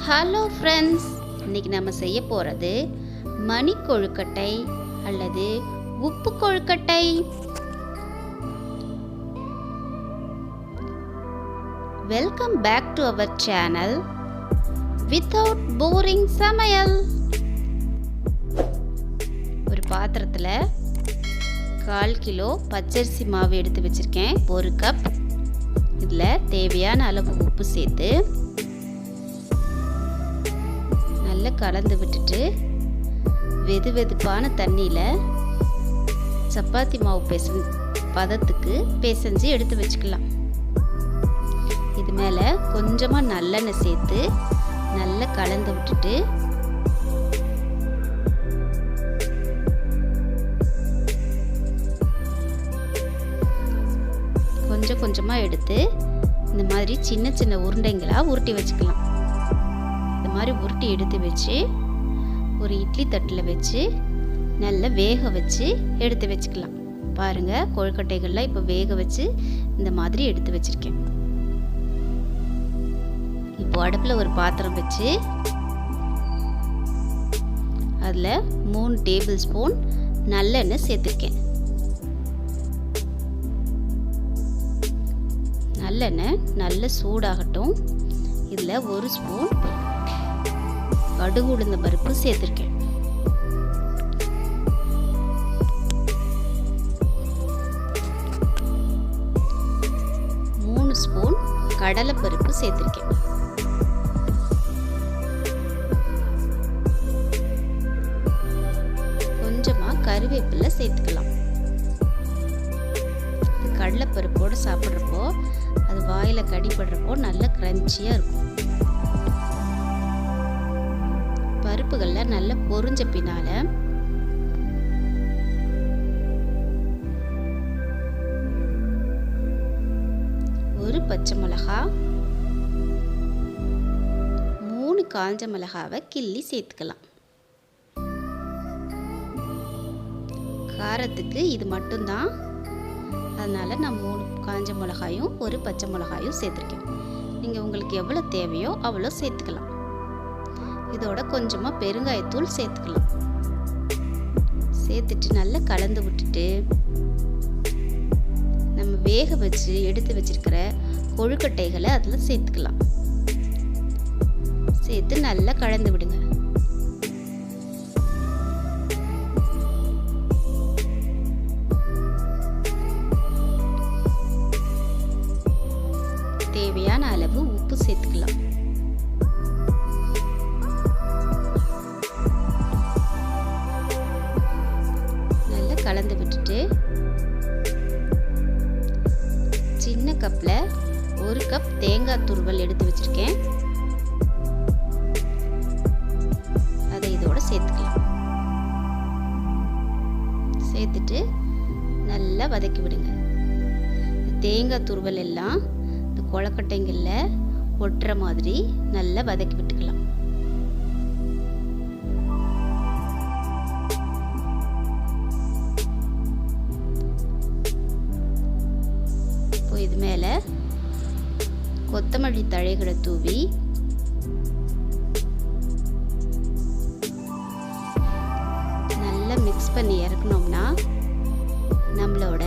Hello friends, இன்னைக்கு நம்ம செய்ய போகிறது மணி கொழுக்கட்டை அல்லது உப்பு கொழுக்கட்டை. Welcome back to our channel without boring சமையல். ஒரு பாத்திரத்தில் 1/4 கிலோ பச்சரிசி மாவு எடுத்து வச்சுருக்கேன். 1 கப். இதில் தேவையான அளவு உப்பு சேர்த்து நல்லா கலந்து விட்டுட்டு வெது வெதுப்பான தண்ணியில் சப்பாத்தி மாவு பதத்துக்கு பிசைஞ்சு எடுத்து வச்சுக்கலாம். இது மேலே கொஞ்சமாக நல்லெண்ணெய் சேர்த்து நல்லா கலந்து விட்டுட்டு கொஞ்சம் கொஞ்சமாக எடுத்து இந்த மாதிரி சின்ன சின்ன உருண்டைங்களாக உருட்டி வச்சுக்கலாம். இந்த மாதிரி உருட்டி எடுத்து வச்சு ஒரு இட்லி தட்டில் வச்சு நல்லா வேக வச்சு எடுத்து வச்சுக்கலாம். பாருங்கள், கொழுக்கட்டைகள்லாம் இப்போ வேக வச்சு இந்த மாதிரி எடுத்து வச்சுருக்கேன். இப்போ அடுப்பில் ஒரு பாத்திரம் வச்சு அதில் 3 டேபிள் ஸ்பூன் நல்லெண்ணெய் சேர்த்துருக்கேன். நல்லெண்ணெய் நல்ல சூடாகட்டும். இதில் 1 ஸ்பூன் கடுகு உளுந்த பருப்பு சேர்த்துருக்கேன். 3 ஸ்பூன் கடலைப்பருப்பு சேர்த்துருக்கேன். கொஞ்சமாக கருவேப்பிலை சேர்த்துக்கலாம். கடலைப்பருப்போடு சாப்பிட்றப்போ அது வாயில் கடிப்படுறப்போ நல்ல கிரன்ச்சியாக இருக்கும். பருப்புகளில் நல்லா பொரிஞ்ச பின்னால் ஒரு பச்சை மிளகா, 3 காஞ்ச மிளகாவை கிள்ளி சேர்த்துக்கலாம். காரத்துக்கு இது மட்டும்தான், அதனால் நான் 3 காஞ்ச மிளகாயும் 1 பச்சை மிளகாயும் சேர்த்துருக்கேன். நீங்கள் உங்களுக்கு எவ்வளோ தேவையோ அவ்வளோ சேர்த்துக்கலாம். இதோட கொஞ்சமாக பெருங்காயத்தூள் சேர்த்துக்கலாம். சேர்த்துட்டு நல்லா கலந்து விட்டுட்டு நம்ம வேக வச்சு எடுத்து வச்சிருக்கிற கொழுக்கட்டைகளை அதில் சேர்த்துக்கலாம். சேர்த்து நல்லா கலந்து விடுங்க. தேவையான அளவு உப்பு சேர்த்துக்கலாம். நல்லா கலந்து விட்டுட்டு சின்ன கப்பில் 1 கப் தேங்காய் துருவல் எடுத்து வச்சிருக்கேன். அதை இதோட சேர்த்துக்கலாம். சேர்த்துட்டு நல்லா வதக்கி விடுங்க. தேங்காய் துருவல் எல்லாம் இந்த கொழுக்கட்டைங்களில் ஒட்டுற மாதிரி நல்லா வதக்கி விட்டுக்கலாம். இப்போ இது மேலே கொத்தமல்லி தழைகளை தூவி நல்லா மிக்ஸ் பண்ணி இறக்கணும்னா நம்மளோட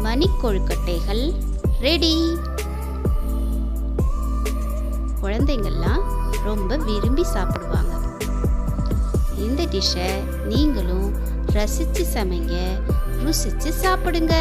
மணி கொழுக்கட்டைகள் ரெடி. குழந்தைங்கள்லாம் ரொம்ப விரும்பி சாப்பிடுவாங்க. இந்த டிஷ்ஷை நீங்களும் ரசித்து சமைங்க, ருசித்து சாப்பிடுங்க.